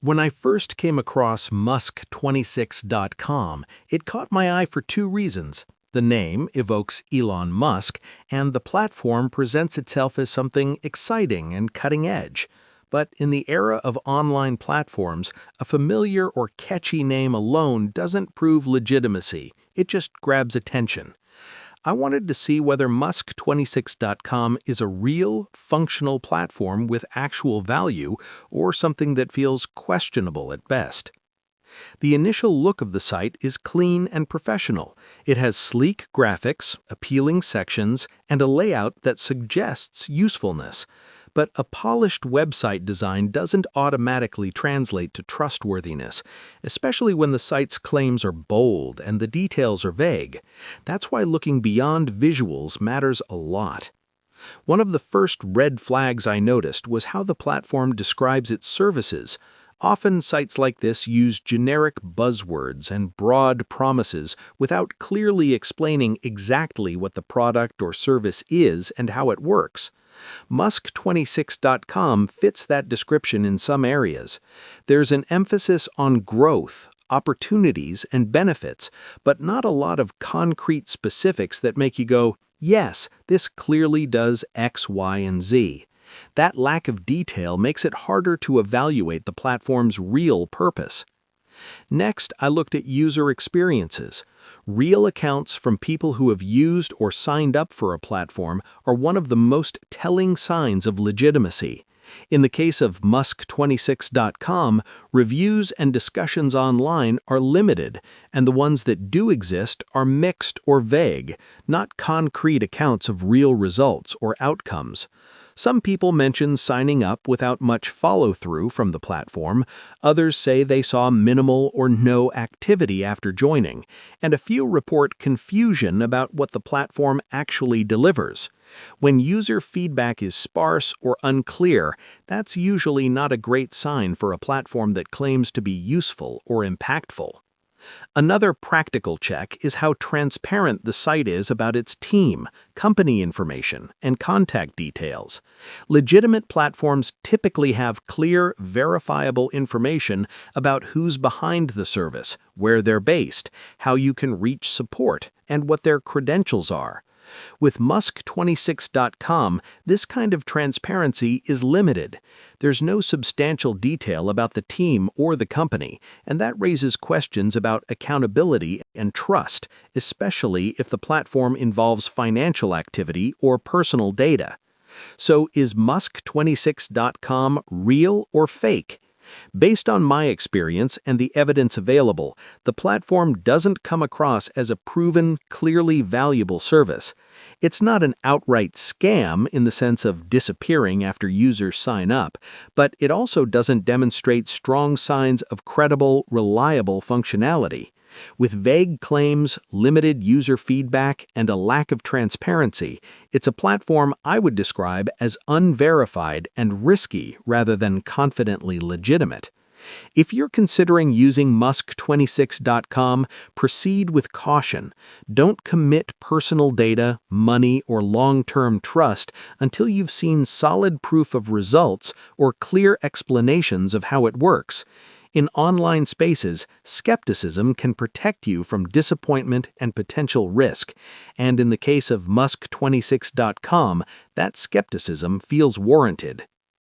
When I first came across Musk26.com, it caught my eye for two reasons. The name evokes Elon Musk, and the platform presents itself as something exciting and cutting edge. But in the era of online platforms, a familiar or catchy name alone doesn't prove legitimacy. It just grabs attention. I wanted to see whether Musk26.com is a real, functional platform with actual value or something that feels questionable at best. The initial look of the site is clean and professional. It has sleek graphics, appealing sections, and a layout that suggests usefulness. But a polished website design doesn't automatically translate to trustworthiness, especially when the site's claims are bold and the details are vague. That's why looking beyond visuals matters a lot. One of the first red flags I noticed was how the platform describes its services. Often sites like this use generic buzzwords and broad promises without clearly explaining exactly what the product or service is and how it works. Musk26.com fits that description in some areas. There's an emphasis on growth, opportunities, and benefits, but not a lot of concrete specifics that make you go, yes, this clearly does X, Y, and Z. That lack of detail makes it harder to evaluate the platform's real purpose. Next, I looked at user experiences. Real accounts from people who have used or signed up for a platform are one of the most telling signs of legitimacy. In the case of Musk26.com, reviews and discussions online are limited, and the ones that do exist are mixed or vague, not concrete accounts of real results or outcomes. Some people mention signing up without much follow-through from the platform, others say they saw minimal or no activity after joining, and a few report confusion about what the platform actually delivers. When user feedback is sparse or unclear, that's usually not a great sign for a platform that claims to be useful or impactful. Another practical check is how transparent the site is about its team, company information, and contact details. Legitimate platforms typically have clear, verifiable information about who's behind the service, where they're based, how you can reach support, and what their credentials are. With Musk26.com, this kind of transparency is limited. There's no substantial detail about the team or the company, and that raises questions about accountability and trust, especially if the platform involves financial activity or personal data. So is Musk26.com real or fake? Based on my experience and the evidence available, the platform doesn't come across as a proven, clearly valuable service. It's not an outright scam in the sense of disappearing after users sign up, but it also doesn't demonstrate strong signs of credible, reliable functionality. With vague claims, limited user feedback, and a lack of transparency, it's a platform I would describe as unverified and risky rather than confidently legitimate. If you're considering using Musk26.com, proceed with caution. Don't commit personal data, money, or long-term trust until you've seen solid proof of results or clear explanations of how it works. In online spaces, skepticism can protect you from disappointment and potential risk, and in the case of Musk26.com, that skepticism feels warranted.